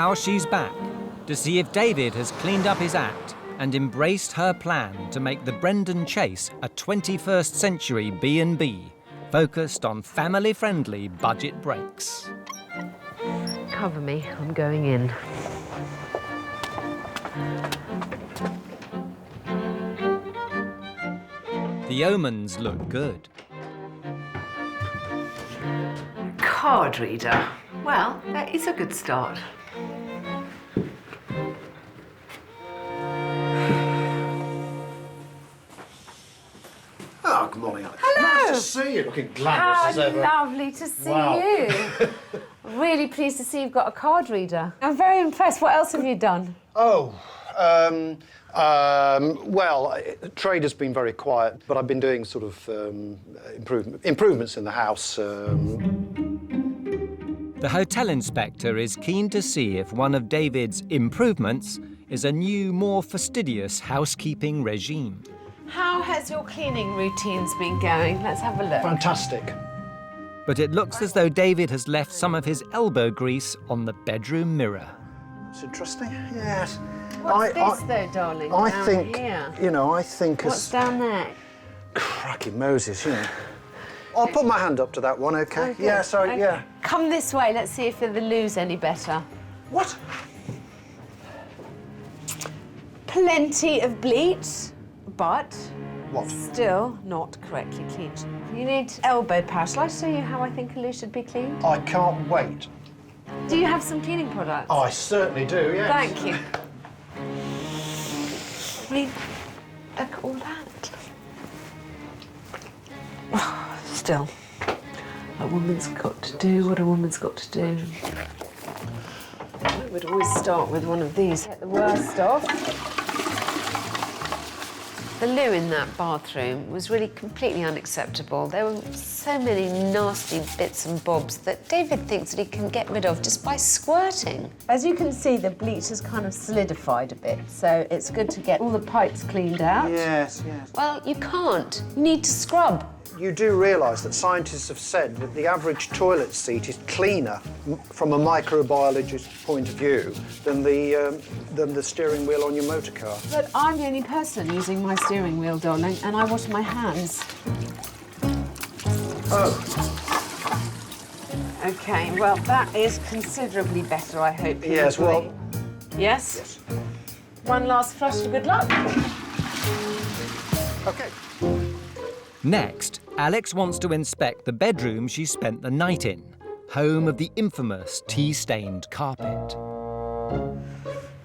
now she's back to see if David has cleaned up his act and embraced her plan to make the Brendan Chase a 21st century B&B, focused on family-friendly budget breaks. Cover me, I'm going in. The omens look good. Card reader. Well, that is a good start. Oh, good morning, Alex. Hello. Nice to see you. Looking glamorous as ever. Lovely to see Wow. you. Really pleased to see you've got a card reader. I'm very impressed. What else have you done? Oh, well, trade has been very quiet, but I've been doing sort of improvements in the house. The hotel inspector is keen to see if one of David's improvements is a new, more fastidious housekeeping regime. How has your cleaning routines been going? Let's have a look. Fantastic. But it looks as though David has left some of his elbow grease on the bedroom mirror. It's interesting, yes. What's this, though, darling? I down think, here? you know, I think What's down there? Cracky Moses, you know. I'll put my hand up to that one, OK? Okay. Yeah, sorry, Okay. yeah. Come this way. Let's see if the loo's any better. What? Plenty of bleach, but What? still not correctly cleaned. You need elbow power. Shall I show you how I think a loo should be cleaned? I can't wait. Do you have some cleaning products? Oh, I certainly do, yes. Thank you. I mean, look at all that. Still, a woman's got to do what a woman's got to do. I would always start with one of these. Get the worst off. The loo in that bathroom was really completely unacceptable. There were so many nasty bits and bobs that David thinks that he can get rid of just by squirting. As you can see, the bleach has kind of solidified a bit, so it's good to get all the pipes cleaned out. Yes, yes. Well, you can't. You need to scrub. You do realise that scientists have said that the average toilet seat is cleaner from a microbiologist's point of view than the steering wheel on your motor car. But I'm the only person using my steering wheel, darling, and I wash my hands. Oh. OK, well, that is considerably better, I hope you Yes, agree. well... Yes? Yes. One last flush for good luck. OK. Next, Alex wants to inspect the bedroom she spent the night in, home of the infamous tea-stained carpet.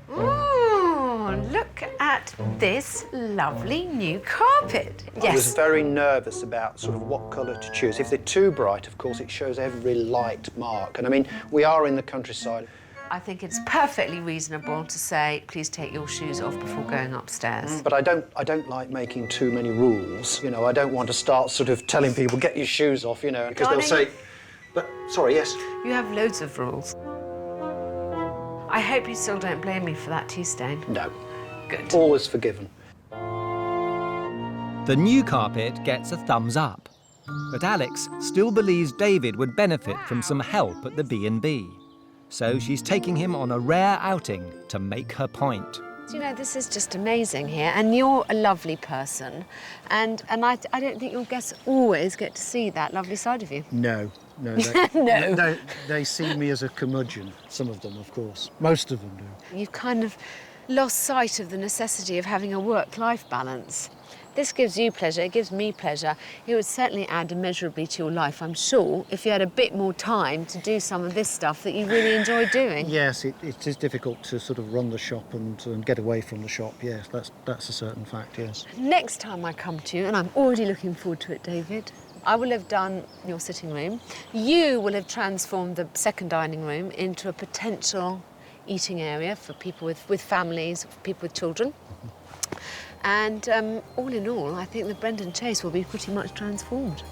Oh, look at this lovely new carpet. I was very nervous about sort of what colour to choose. If they're too bright, of course, it shows every light mark. And I mean, we are in the countryside. I think it's perfectly reasonable to say, please take your shoes off before going upstairs. But I don't like making too many rules. You know, I don't want to start sort of telling people, get your shoes off, you know, because they'll say... But, sorry, yes? You have loads of rules. I hope you still don't blame me for that tea stain. No. Good. Always forgiven. The new carpet gets a thumbs up, but Alex still believes David would benefit from some help at the B&B. So she's taking him on a rare outing to make her point. Do you know, this is just amazing here, and you're a lovely person, and I don't think your guests always get to see that lovely side of you. No. No. They see me as a curmudgeon. Some of them, of course. Most of them do. You've kind of lost sight of the necessity of having a work-life balance. This gives you pleasure, it gives me pleasure. It would certainly add immeasurably to your life, I'm sure, if you had a bit more time to do some of this stuff that you really enjoy doing. Yes, it is difficult to sort of run the shop and get away from the shop, yes, that's a certain fact, yes. Next time I come to you, and I'm already looking forward to it, David, I will have done your sitting room. You will have transformed the second dining room into a potential eating area for people with families, for people with children. And all in all, I think the Brendan Chase will be pretty much transformed.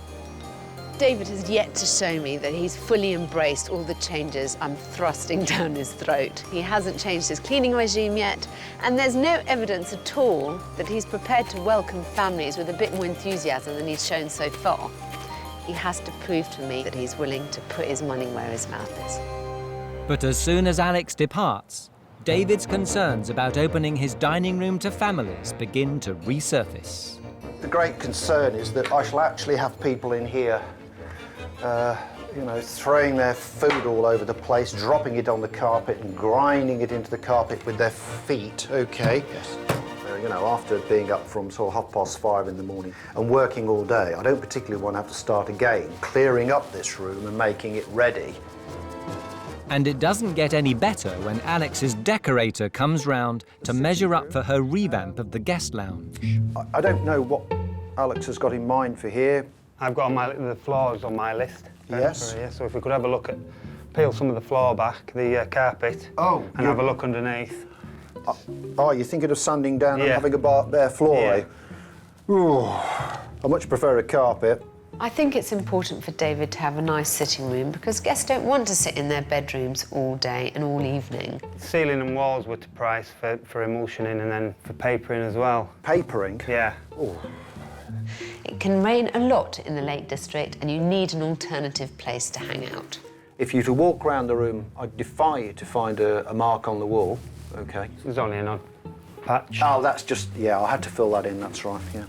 David has yet to show me that he's fully embraced all the changes I'm thrusting down his throat. He hasn't changed his cleaning regime yet, and there's no evidence at all that he's prepared to welcome families with a bit more enthusiasm than he's shown so far. He has to prove to me that he's willing to put his money where his mouth is. But as soon as Alex departs, David's concerns about opening his dining room to families begin to resurface. The great concern is that I shall actually have people in here, throwing their food all over the place, dropping it on the carpet and grinding it into the carpet with their feet, OK? Yes. After being up from sort of 5:30 in the morning and working all day, I don't particularly want to have to start again, clearing up this room and making it ready. And it doesn't get any better when Alex's decorator comes round to measure up for her revamp of the guest lounge. I don't know what Alex has got in mind for here. I've got the floors on my list. Yes. So if we could have a look at, peel some of the floor back, the carpet, and have a look underneath. You're thinking of sanding down and having a bare floor, eh? Ooh, I much prefer a carpet. I think it's important for David to have a nice sitting room because guests don't want to sit in their bedrooms all day and all evening. Ceiling and walls were to price for emulsioning and then for papering as well. Papering? Yeah. Ooh. It can rain a lot in the Lake District and you need an alternative place to hang out. If you were to walk around the room, I'd defy you to find a mark on the wall. OK. There's only an odd patch. Oh, that's just, I had to fill that in, that's right, yeah.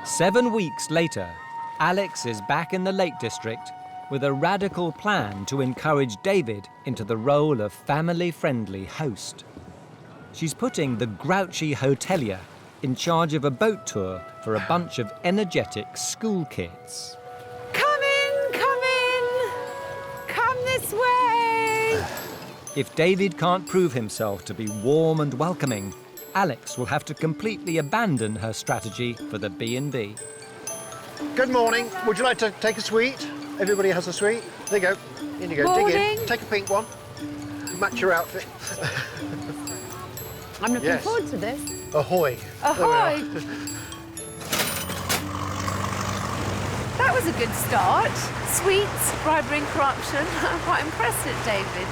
7 weeks later, Alex is back in the Lake District with a radical plan to encourage David into the role of family-friendly host. She's putting the grouchy hotelier in charge of a boat tour for a bunch of energetic school kids. Come this way! If David can't prove himself to be warm and welcoming, Alex will have to completely abandon her strategy for the B&B. Good morning. Would you like to take a sweet? Everybody has a sweet. There you go. In you go. Morning. Dig in. Take a pink one. Match your outfit. I'm looking forward to this. Ahoy. Ahoy! That was a good start. Sweets, bribery and corruption. I'm quite impressed at David.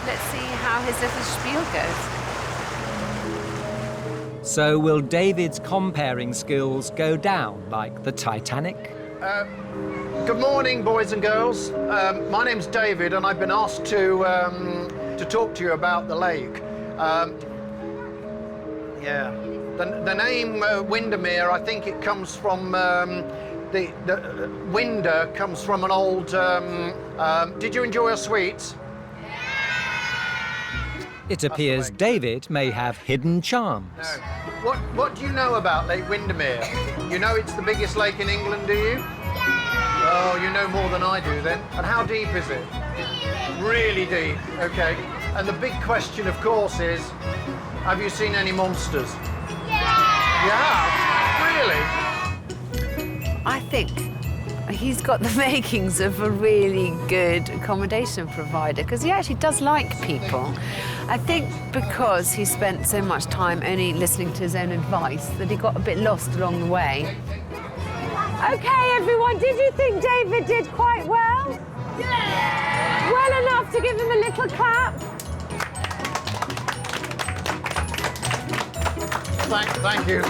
Let's see how his little spiel goes. So will David's comparing skills go down like the Titanic? Good morning, boys and girls. My name's David, and I've been asked to talk to you about the lake. The name Windermere, I think it comes from the Winder comes from an old. Did you enjoy your sweets? It appears David may have hidden charms. No. What do you know about Lake Windermere? You know it's the biggest lake in England, do you? Oh, you know more than I do then. And how deep is it? Really deep, OK. And the big question, of course, is, have you seen any monsters? Yeah! You have? Really? I think he's got the makings of a really good accommodation provider because he actually does like people. I think because he spent so much time only listening to his own advice that he got a bit lost along the way. OK, everyone, did you think David did quite well? Yeah! Well enough to give him a little clap? Thank you.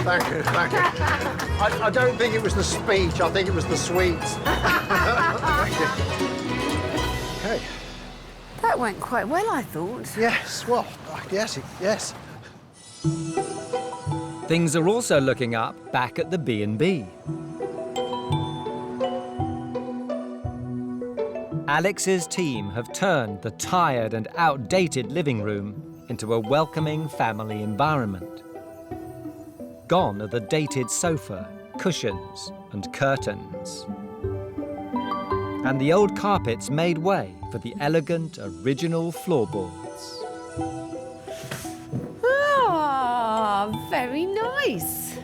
I don't think it was the speech, I think it was the sweets. Thank you. OK. That went quite well, I thought. Yes, well, yes. Things are also looking up back at the B&B. Alex's team have turned the tired and outdated living room into a welcoming family environment. Gone are the dated sofa, cushions and curtains. And the old carpets made way for the elegant, original floorboards. Ah, very nice.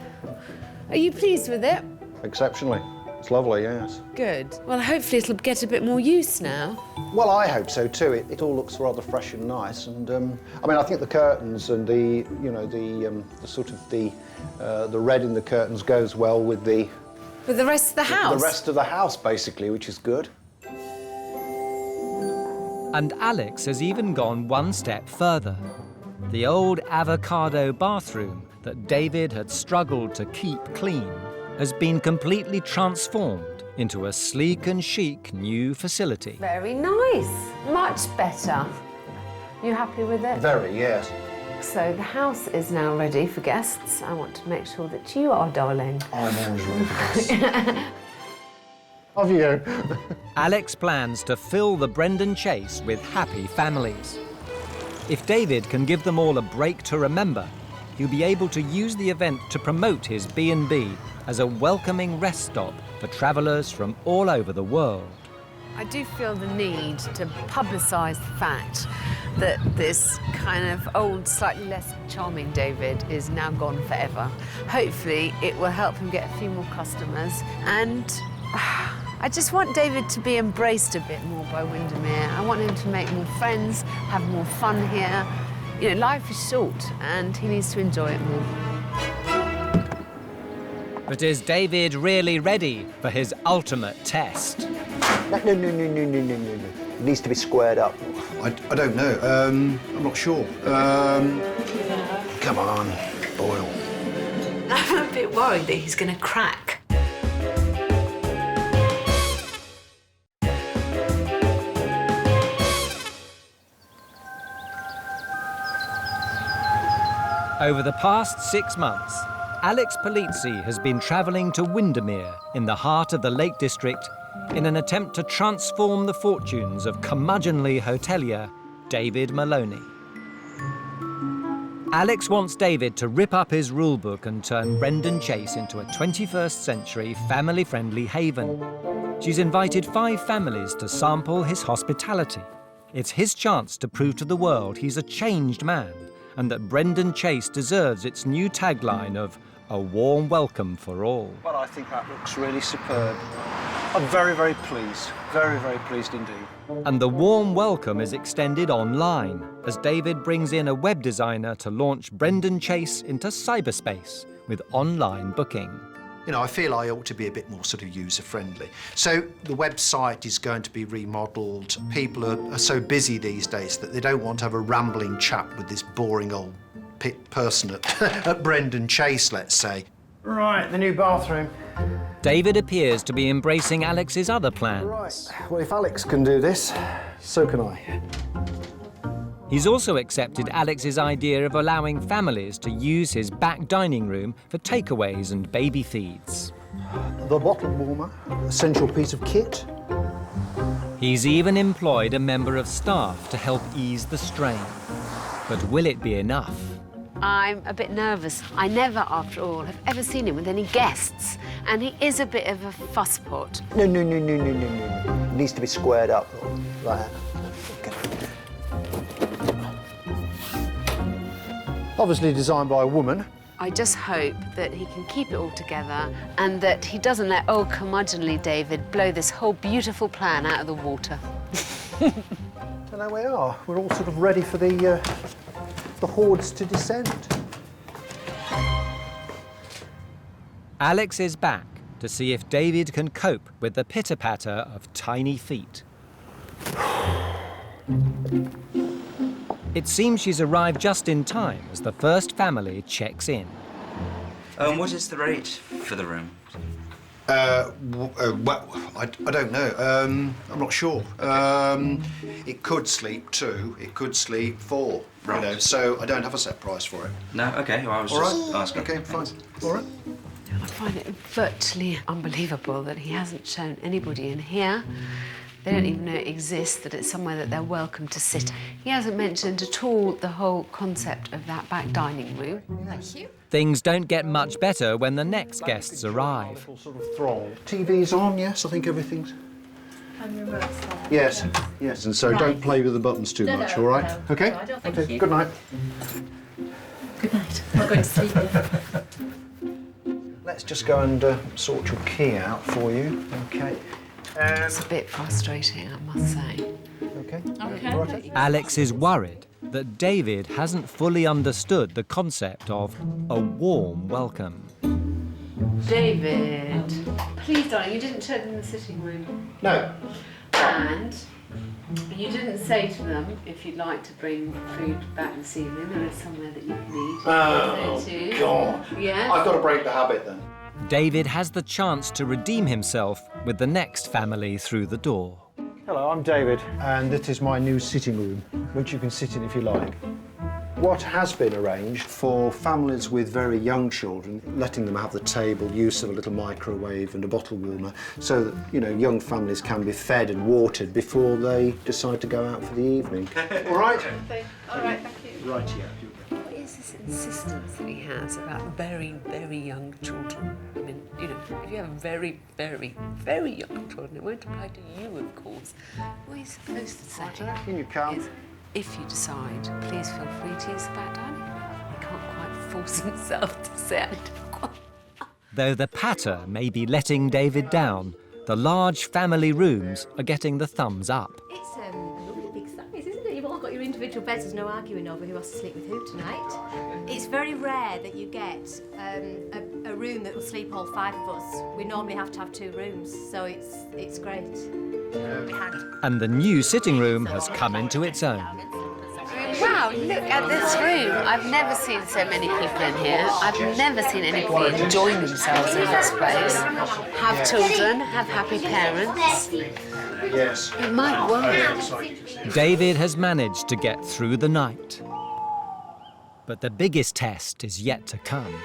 Are you pleased with it? Exceptionally. It's lovely, yes. Good. Well, hopefully it'll get a bit more use now. Well, I hope so too. It all looks rather fresh and nice, and I think the curtains and the red in the curtains goes well with the rest of the house. The rest of the house, basically, which is good. And Alex has even gone one step further. The old Avocado bathroom that David had struggled to keep clean has been completely transformed into a sleek and chic new facility. Very nice. Much better. You happy with it? Very, yes. So the house is now ready for guests. I want to make sure that you are, darling. I'm always ready for this. Of you. Alex plans to fill the Brendan Chase with happy families. If David can give them all a break to remember, he'll be able to use the event to promote his B&B as a welcoming rest stop for travellers from all over the world. I do feel the need to publicise the fact that this kind of old, slightly less charming David is now gone forever. Hopefully, it will help him get a few more customers, and I just want David to be embraced a bit more by Windermere. I want him to make more friends, have more fun here. You know, life is short, and he needs to enjoy it more. But is David really ready for his ultimate test? No. It needs to be squared up. I don't know. I'm not sure. Come on, boil. I'm a bit worried that he's going to crack. Over the past 6 months, Alex Polizzi has been travelling to Windermere in the heart of the Lake District in an attempt to transform the fortunes of curmudgeonly hotelier David Maloney. Alex wants David to rip up his rulebook and turn Brendan Chase into a 21st century family-friendly haven. She's invited 5 families to sample his hospitality. It's his chance to prove to the world he's a changed man and that Brendan Chase deserves its new tagline of a warm welcome for all. Well, I think that looks really superb. I'm very, very pleased. Very, very pleased indeed. And the warm welcome is extended online as David brings in a web designer to launch Brendan Chase into cyberspace with online booking. You know, I feel I ought to be a bit more sort of user-friendly. So the website is going to be remodelled. People are so busy these days that they don't want to have a rambling chat with this boring old person at Brendan Chase, let's say. Right, the new bathroom. David appears to be embracing Alex's other plans. Right, well, if Alex can do this, so can I. He's also accepted Alex's idea of allowing families to use his back dining room for takeaways and baby feeds. The bottle warmer, essential piece of kit. He's even employed a member of staff to help ease the strain. But will it be enough? I'm a bit nervous. I never, after all, have ever seen him with any guests, and he is a bit of a fusspot. No. It needs to be squared up, like that. Okay. Obviously designed by a woman. I just hope that he can keep it all together and that he doesn't let old curmudgeonly David blow this whole beautiful plan out of the water. So there we are. We're all sort of ready for the hordes to descend. Alex is back to see if David can cope with the pitter-patter of tiny feet. It seems she's arrived just in time as the first family checks in. What is the rate for the room? Well, I don't know. I'm not sure. It could sleep 2, it could sleep 4. Right. You know, so I don't have a set price for it. No, okay, well, I was All just right? asking. Okay, fine. All right. I find it virtually unbelievable that he hasn't shown anybody in here. They don't even know it exists, that it's somewhere that they're welcome to sit. He hasn't mentioned at all the whole concept of that back dining room. Thank you. Things don't get much better when the next guests arrive. Sort of throng. TV's on, yes, I think everything's... And remote style. Yes, yes, and so don't play with the buttons too much, all right? No, Okay? no, I don't think Okay, you. good night. Good night. I'm going to sleep here. Let's just go and sort your key out for you, okay? It's a bit frustrating, I must say. Okay. Okay. Right. Alex is worried that David hasn't fully understood the concept of a warm welcome. David, please, darling, you didn't show them the sitting room. No. And you didn't say to them if you'd like to bring food back this evening. There is somewhere that you can eat. Oh, There too. God. Yes. I've got to break the habit then. David has the chance to redeem himself with the next family through the door. Hello, I'm David. And this is my new sitting room, which you can sit in if you like. What has been arranged for families with very young children, letting them have the table, use of a little microwave and a bottle warmer, so that, you know, young families can be fed and watered before they decide to go out for the evening. All right? All right, thank you. Right, yeah. What is this insistence that he has about very, very young children? I mean, you know, if you have very, very, very young children, it won't apply to you, of course. What are you supposed to say? Can you come? Is, if you decide, please feel free to use the back dining room. He can't quite force himself to say I don't want. Though the patter may be letting David down, the large family rooms are getting the thumbs up. It's a lovely big size, isn't it? You've all got your individual beds. There's no arguing over who has to sleep with who tonight. It's very rare that you get a room that will sleep all 5 of us. We normally have to have 2 rooms, so it's great. And the new sitting room has come into its own. Wow, look at this room. I've never seen so many people in here. I've never seen anybody enjoying themselves in this place. Have children, have happy parents. Yes. It might work. David has managed to get through the night. But the biggest test is yet to come.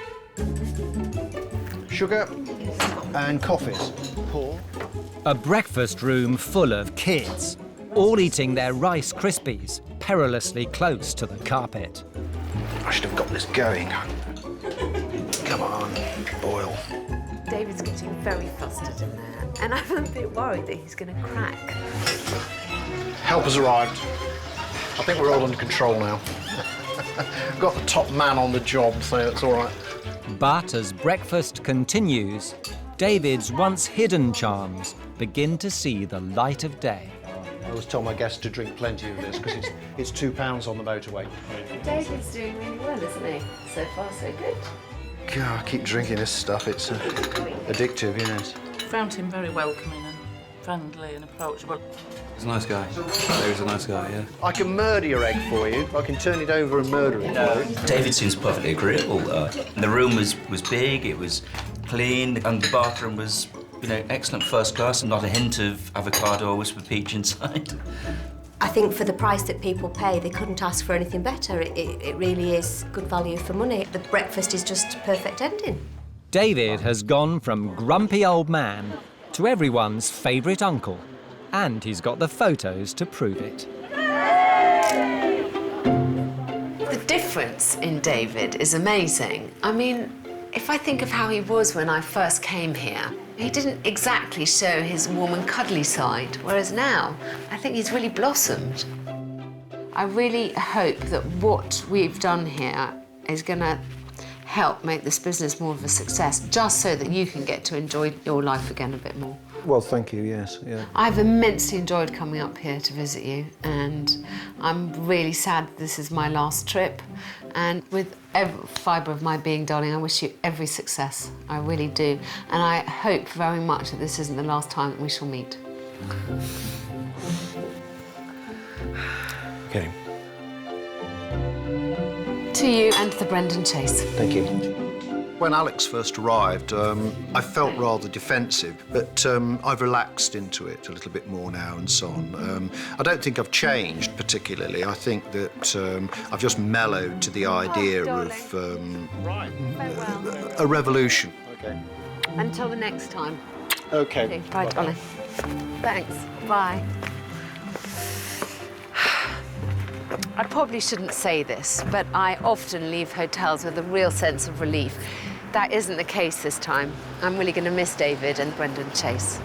Sugar and coffees. Pour. A breakfast room full of kids, all eating their Rice Krispies, perilously close to the carpet. I should have got this going. Come on, boil. David's getting very flustered in there, and I'm a bit worried that he's going to crack. Help has arrived. I think we're all under control now. I've got the top man on the job, so it's all right. But as breakfast continues, David's once hidden charms begin to see the light of day. I always tell my guests to drink plenty of this because it's £2 on the motorway. David's doing really well, isn't he? So far, so good. God, I keep drinking this stuff. It's addictive, yes. Found him very welcoming and friendly and approachable. He's a nice guy. David's a nice guy, yeah. I can murder your egg for you. I can turn it over and murder it for you. David seems perfectly agreeable. The room was big, it was clean, and the bathroom was, you know, excellent, first class, and not a hint of avocado or whispered peach inside. I think for the price that people pay, they couldn't ask for anything better. It really is good value for money. The breakfast is just a perfect ending. David has gone from grumpy old man to everyone's favourite uncle, and he's got the photos to prove it. The difference in David is amazing. I mean, if I think of how he was when I first came here, he didn't exactly show his warm and cuddly side, whereas now, I think he's really blossomed. I really hope that what we've done here is going to help make this business more of a success, just so that you can get to enjoy your life again a bit more. Well, thank you, yes, yeah. I've immensely enjoyed coming up here to visit you, and I'm really sad that this is my last trip. And with every fibre of my being, darling, I wish you every success. I really do. And I hope very much that this isn't the last time that we shall meet. Okay. To you and to the Brendan Chase. Thank you. When Alex first arrived, I felt rather defensive, but I've relaxed into it a little bit more now and so on. I don't think I've changed particularly. I think that I've just mellowed to the idea of a revolution. Okay. Until the next time. Okay. Bye, darling. Thanks. Bye. I probably shouldn't say this, but I often leave hotels with a real sense of relief. That isn't the case this time. I'm really going to miss David and Brendan Chase.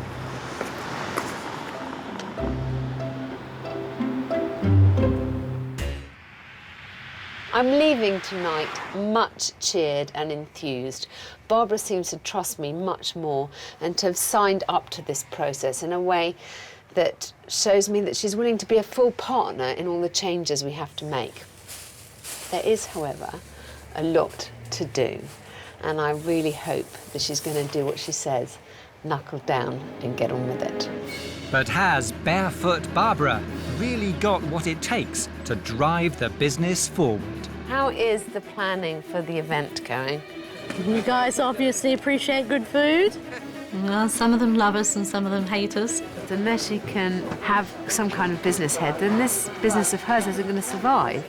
I'm leaving tonight much cheered and enthused. Barbara seems to trust me much more and to have signed up to this process in a way that shows me that she's willing to be a full partner in all the changes we have to make. There is, however, a lot to do, and I really hope that she's going to do what she says, knuckle down and get on with it. But has Barefoot Barbara really got what it takes to drive the business forward? How is the planning for the event going? You guys obviously appreciate good food. Well, some of them love us and some of them hate us. Unless she can have some kind of business head, then this business of hers isn't going to survive.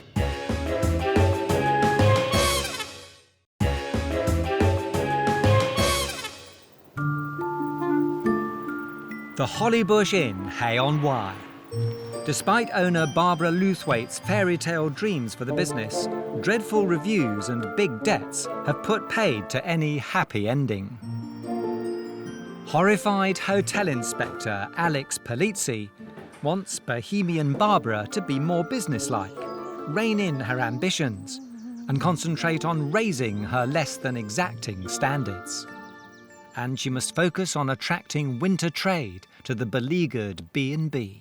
The Hollybush Inn, Hay-on-Wye. Despite owner Barbara Luthwaite's fairy tale dreams for the business, dreadful reviews and big debts have put paid to any happy ending. Horrified hotel inspector Alex Polizzi wants Bohemian Barbara to be more businesslike, rein in her ambitions, and concentrate on raising her less than exacting standards. And she must focus on attracting winter trade to the beleaguered B&B.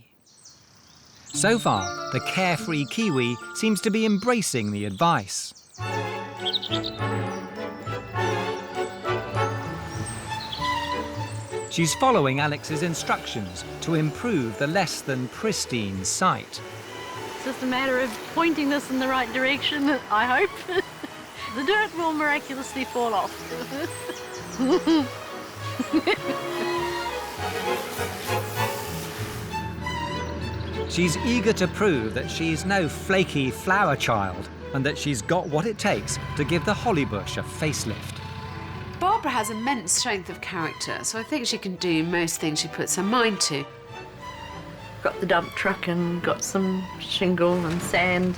So far, the carefree Kiwi seems to be embracing the advice. She's following Alex's instructions to improve the less than pristine site. It's just a matter of pointing this in the right direction, I hope. The dirt will miraculously fall off. She's eager to prove that she's no flaky flower child and that she's got what it takes to give the Hollybush a facelift. Barbara has immense strength of character, so I think she can do most things she puts her mind to. Got the dump truck and got some shingle and sand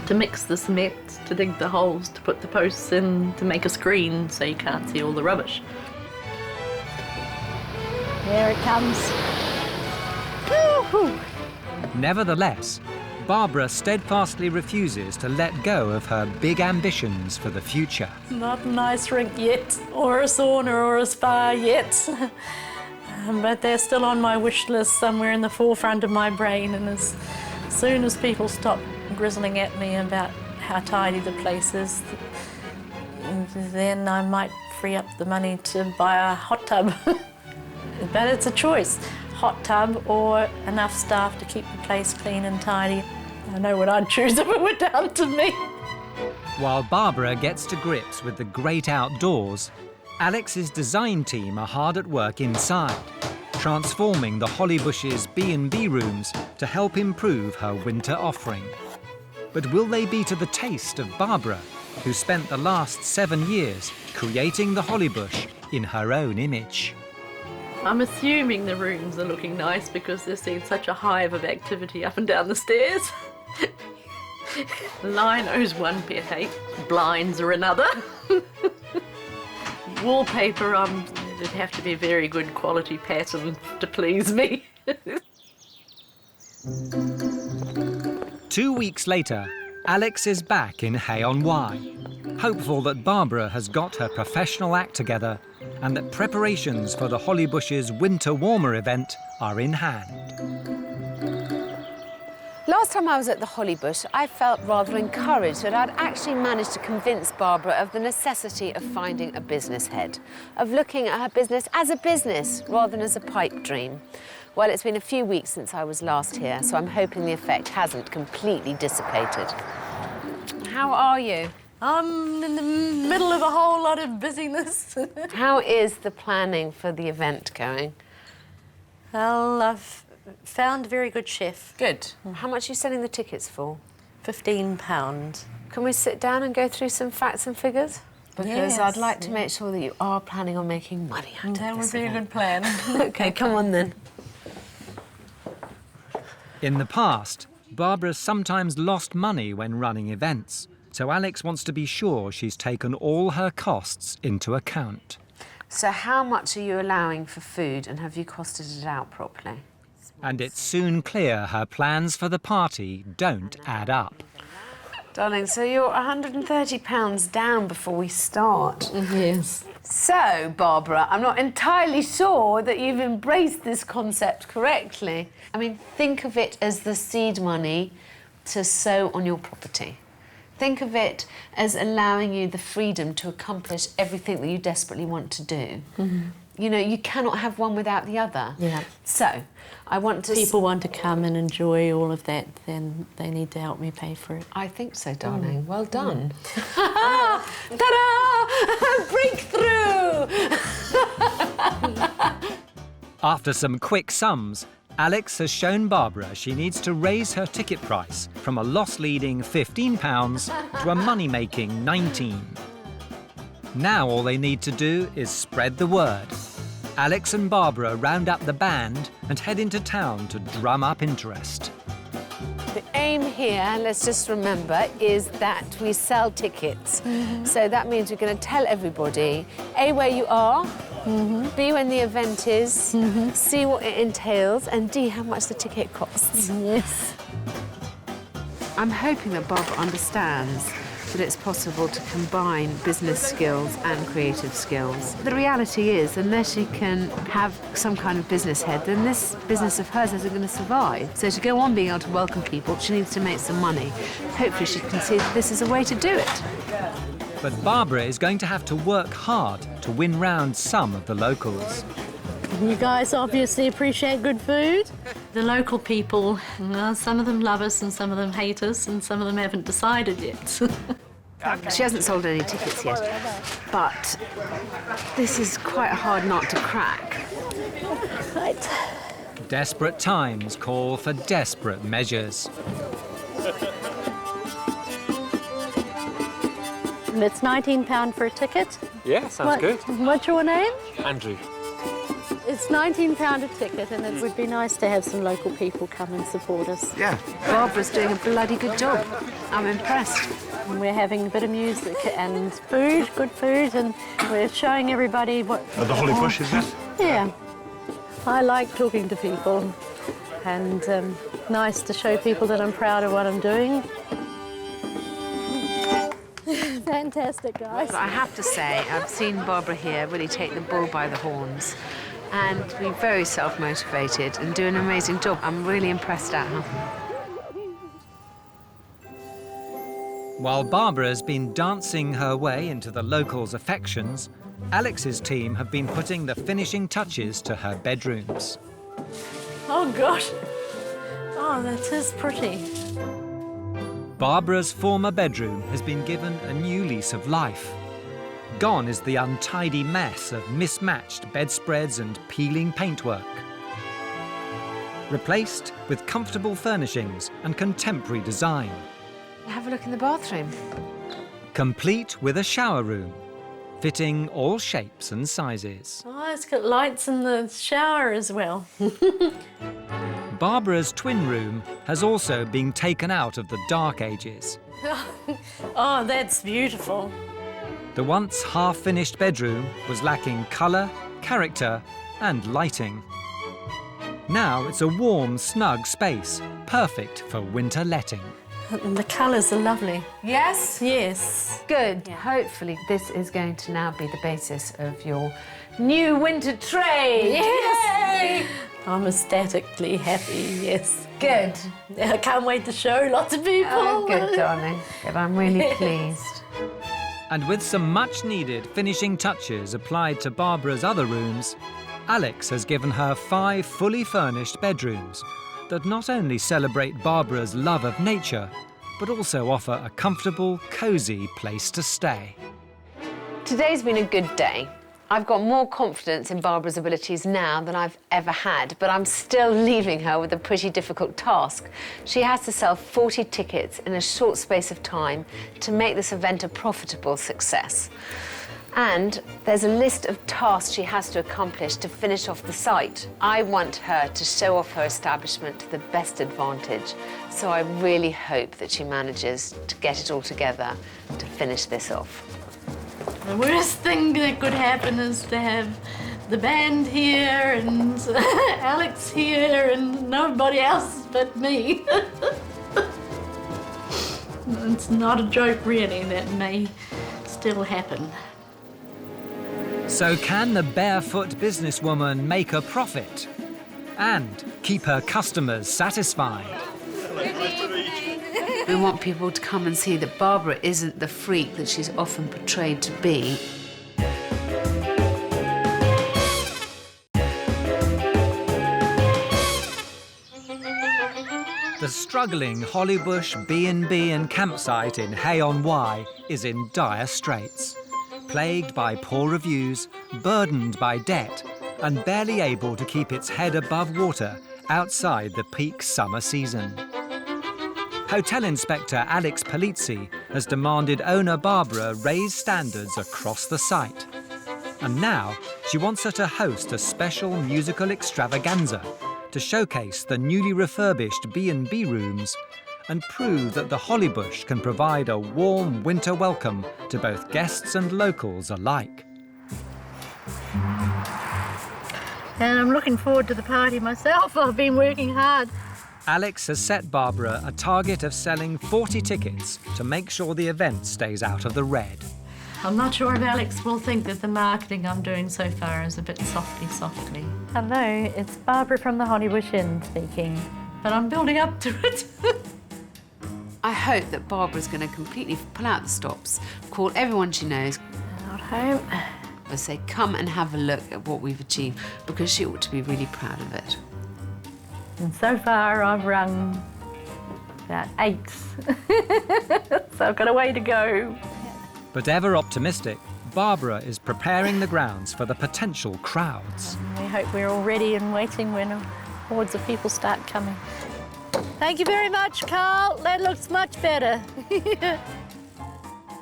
to mix the cement, to dig the holes, to put the posts in, to make a screen so you can't see all the rubbish. Here it comes. Woo-hoo. Nevertheless, Barbara steadfastly refuses to let go of her big ambitions for the future. Not an ice rink yet, or a sauna or a spa yet. But they're still on my wish list somewhere in the forefront of my brain, and as soon as people stop grizzling at me about how tidy the place is, then I might free up the money to buy a hot tub. But it's a choice, hot tub or enough staff to keep the place clean and tidy. I know what I'd choose if it were down to me. While Barbara gets to grips with the great outdoors, Alex's design team are hard at work inside, transforming the Hollybush's B&B rooms to help improve her winter offering. But will they be to the taste of Barbara, who spent the last 7 years creating the Hollybush in her own image? I'm assuming the rooms are looking nice because there's been such a hive of activity up and down the stairs. Lino's one pet hate, blinds are another. Wallpaper, it'd have to be very good quality pattern to please me. 2 weeks later, Alex is back in Hay-on-Wye, hopeful that Barbara has got her professional act together and that preparations for the Hollybush's Winter Warmer event are in hand. Last time I was at the Hollybush, I felt rather encouraged that I'd actually managed to convince Barbara of the necessity of finding a business head, of looking at her business as a business rather than as a pipe dream. Well, it's been a few weeks since I was last here, so I'm hoping the effect hasn't completely dissipated. How are you? I'm in the middle of a whole lot of busyness. How is the planning for the event going? Well, I've found a very good chef. Good. How much are you selling the tickets for? £15. Can we sit down and go through some facts and figures? Because yes, I'd like to make sure that you are planning on making money out of this That would be event. a good plan. OK, come on then. In the past, Barbara's sometimes lost money when running events, so Alex wants to be sure she's taken all her costs into account. So how much are you allowing for food, and have you costed it out properly? And it's soon clear her plans for the party don't add up. Darling, so you're £130 down before we start. Yes. So, Barbara, I'm not entirely sure that you've embraced this concept correctly. I mean, think of it as the seed money to sow on your property. Think of it as allowing you the freedom to accomplish everything that you desperately want to do. You know, you cannot have one without the other. Yeah. So, I want to... People want to come and enjoy all of that, then they need to help me pay for it. I think so, darling. Well done. Ta-da! Breakthrough! After some quick sums, Alex has shown Barbara she needs to raise her ticket price from a loss-leading £15 to a money-making 19. Now all they need to do is spread the word. Alex and Barbara round up the band and head into town to drum up interest. The aim here, let's just remember, is that we sell tickets. So that means we're going to tell everybody, A, where you are, B, when the event is, C, what it entails, and D, how much the ticket costs. Yes. I'm hoping that Barbara understands that it's possible to combine business skills and creative skills. The reality is, unless she can have some kind of business head, then this business of hers isn't going to survive. So to go on being able to welcome people, she needs to make some money. Hopefully she can see that this is a way to do it. But Barbara is going to have to work hard to win round some of the locals. You guys obviously appreciate good food. The local people, some of them love us and some of them hate us and some of them haven't decided yet. She hasn't sold any tickets yet, but this is quite a hard nut to crack. Right. Desperate times call for desperate measures. And it's £19 for a ticket. Yeah, sounds good. What's your name? Andrew. It's £19 a ticket, and it would be nice to have some local people come and support us. Yeah. Barbara's doing a bloody good job. I'm impressed. And we're having a bit of music and food, good food, and we're showing everybody what... The Holly Bush, is it? Yeah. I like talking to people, and nice to show people that I'm proud of what I'm doing. Fantastic, guys. I have to say, I've seen Barbara here really take the bull by the horns and be very self-motivated and do an amazing job. I'm really impressed at her. While Barbara's been dancing her way into the locals' affections, Alex's team have been putting the finishing touches to her bedrooms. Oh, gosh. Oh, that is pretty. Barbara's former bedroom has been given a new lease of life. Gone is the untidy mess of mismatched bedspreads and peeling paintwork. Replaced with comfortable furnishings and contemporary design. Have a look in the bathroom. Complete with a shower room, fitting all shapes and sizes. Oh, it's got lights in the shower as well. Barbara's twin room has also been taken out of the dark ages. Oh, that's beautiful. The once half-finished bedroom was lacking colour, character and lighting. Now it's a warm, snug space, perfect for winter letting. And the colours are lovely. Yes? Yes. Good. Hopefully this is going to now be the basis of your new winter trade. Yes! Yay! I'm ecstatically happy, yes. Good. I can't wait to show lots of people. Oh, good, darling. Good, I'm really pleased. And with some much-needed finishing touches applied to Barbara's other rooms, Alex has given her 5 fully furnished bedrooms that not only celebrate Barbara's love of nature, but also offer a comfortable, cosy place to stay. Today's been a good day. I've got more confidence in Barbara's abilities now than I've ever had, but I'm still leaving her with a pretty difficult task. She has to sell 40 tickets in a short space of time to make this event a profitable success. And there's a list of tasks she has to accomplish to finish off the site. I want her to show off her establishment to the best advantage, so I really hope that she manages to get it all together to finish this off. The worst thing that could happen is to have the band here and Alex here and nobody else but me. It's not a joke, really. That may still happen. So can the barefoot businesswoman make a profit and keep her customers satisfied? We want people to come and see that Barbara isn't the freak that she's often portrayed to be. The struggling Hollybush B&B and campsite in Hay-on-Wye is in dire straits. Plagued by poor reviews, burdened by debt, and barely able to keep its head above water outside the peak summer season. Hotel Inspector Alex Polizzi has demanded owner Barbara raise standards across the site. And now she wants her to host a special musical extravaganza to showcase the newly refurbished B&B rooms and prove that the Hollybush can provide a warm winter welcome to both guests and locals alike. And I'm looking forward to the party myself. I've been working hard. Alex has set Barbara a target of selling 40 tickets to make sure the event stays out of the red. I'm not sure if Alex will think that the marketing I'm doing so far is a bit softly. Hello, it's Barbara from the Hollybush Inn speaking. But I'm building up to it. I hope that Barbara's going to completely pull out the stops, call everyone she knows. Not home. And say, come and have a look at what we've achieved, because she ought to be really proud of it. And so far I've rung about 8. So I've got a way to go. But ever optimistic, Barbara is preparing the grounds for the potential crowds. We hope we're all ready and waiting when hordes of people start coming. Thank you very much, Carl. That looks much better.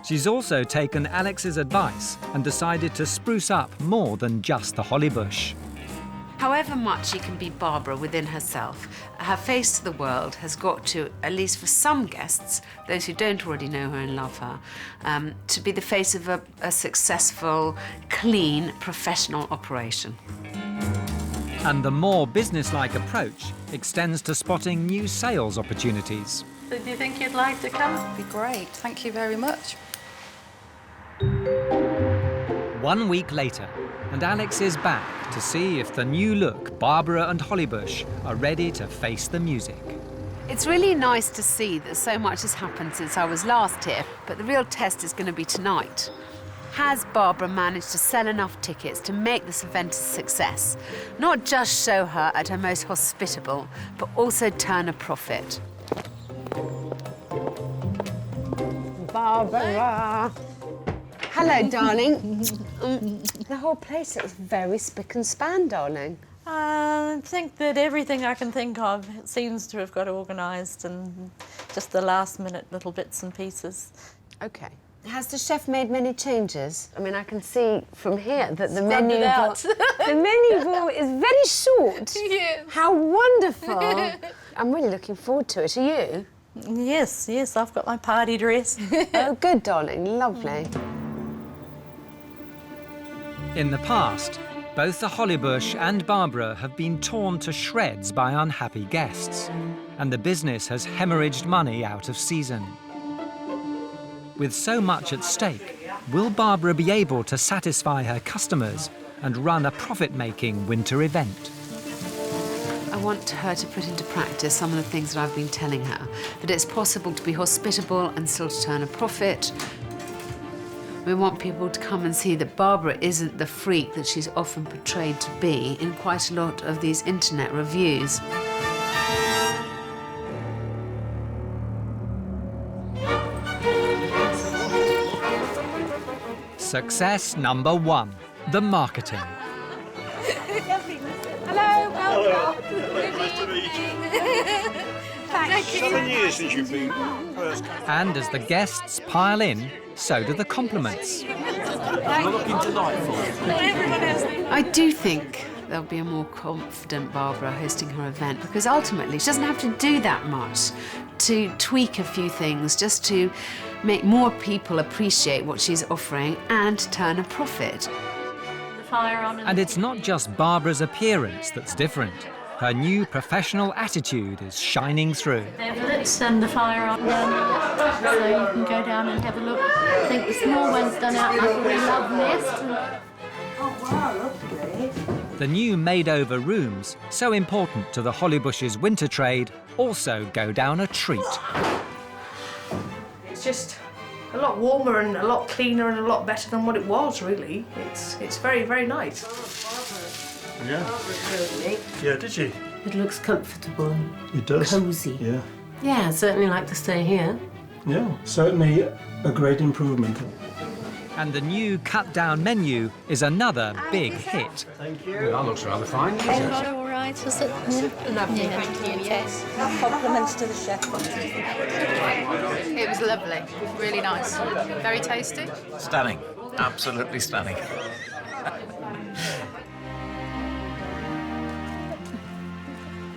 She's also taken Alex's advice and decided to spruce up more than just the Hollybush. However much she can be Barbara within herself, her face to the world has got to, at least for some guests, those who don't already know her and love her, to be the face of a successful, clean, professional operation. And the more businesslike approach extends to spotting new sales opportunities. So do you think you'd like to come? That'd be great. Thank you very much. 1 week later, and Alex is back to see if the new look Barbara and Hollybush are ready to face the music. It's really nice to see that so much has happened since I was last here, but the real test is going to be tonight. Has Barbara managed to sell enough tickets to make this event a success? Not just show her at her most hospitable, but also turn a profit. Barbara! Hello, darling. The whole place is very spick and span, darling. I think that everything I can think of seems to have got organised, and just the last-minute little bits and pieces. OK. Has the chef made many changes? I mean, I can see from here that the Scrubbed menu it out. the menu board is very short. Yeah. How wonderful. I'm really looking forward to it. Are you? Yes, I've got my party dress. Oh, good, darling. Lovely. In the past, both the Hollybush and Barbara have been torn to shreds by unhappy guests, and the business has hemorrhaged money out of season. With so much at stake, will Barbara be able to satisfy her customers and run a profit-making winter event? I want her to put into practice some of the things that I've been telling her, that it's possible to be hospitable and still to turn a profit. We want people to come and see that Barbara isn't the freak that she's often portrayed to be in quite a lot of these internet reviews. Success number 1, the marketing. Hello, welcome. Nice to meet you. Thank you. 7 years since you've been first. And as the guests pile in, so do the compliments. You're looking delightful. I do think there'll be a more confident Barbara hosting her event, because ultimately she doesn't have to do that much to tweak a few things, just to make more people appreciate what she's offering and turn a profit. The fire on. And it's not just Barbara's appearance that's different. Her new professional attitude is shining through. Let's send the fire on, so you can go down and have a look. I think the small one's done out like a wee love nest. Oh, wow, lovely. The new made-over rooms, so important to the Hollybush's winter trade, also go down a treat. It's just a lot warmer and a lot cleaner and a lot better than what it was, really. It's very, very nice. Yeah. Barbara's really neat. Yeah, did she? It looks comfortable and It does. cosy. Yeah. Yeah, I'd certainly like to stay here. Yeah, certainly a great improvement. And the new cut-down menu is another big hit. Thank you. That looks rather fine. Avocado all right, is it? Lovely, Yeah. thank you, yes. Compliments to the chef. It was lovely, really nice, very tasty. Stunning, absolutely stunning.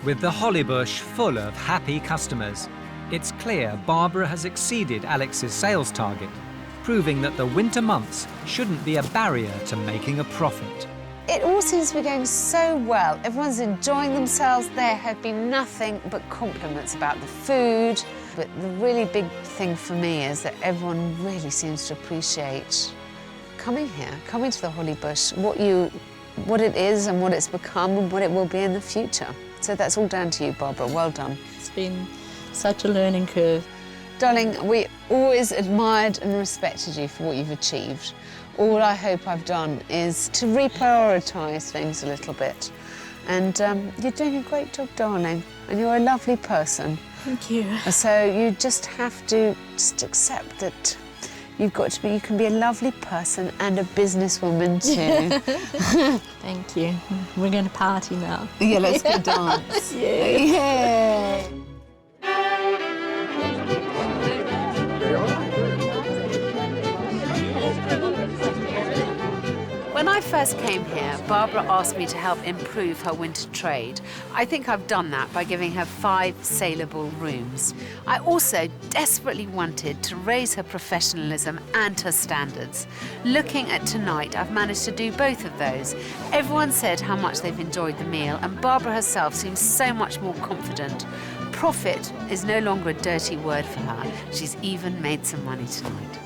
With the Hollybush full of happy customers, it's clear Barbara has exceeded Alex's sales target, proving that the winter months shouldn't be a barrier to making a profit. It all seems to be going so well. Everyone's enjoying themselves. There have been nothing but compliments about the food. But the really big thing for me is that everyone really seems to appreciate coming here, coming to the Hollybush, what it is and what it's become and what it will be in the future. So that's all down to you, Barbara. Well done. It's been such a learning curve. Darling, we always admired and respected you for what you've achieved. All I hope I've done is to reprioritise things a little bit. And you're doing a great job, darling, and you're a lovely person. Thank you. So you just have to just accept that you can be a lovely person and a businesswoman too. Thank you. We're going to party now. Yeah, let's go dance. Yeah. When I first came here, Barbara asked me to help improve her winter trade. I think I've done that by giving her 5 saleable rooms. I also desperately wanted to raise her professionalism and her standards. Looking at tonight, I've managed to do both of those. Everyone said how much they've enjoyed the meal, and Barbara herself seems so much more confident. Profit is no longer a dirty word for her. She's even made some money tonight.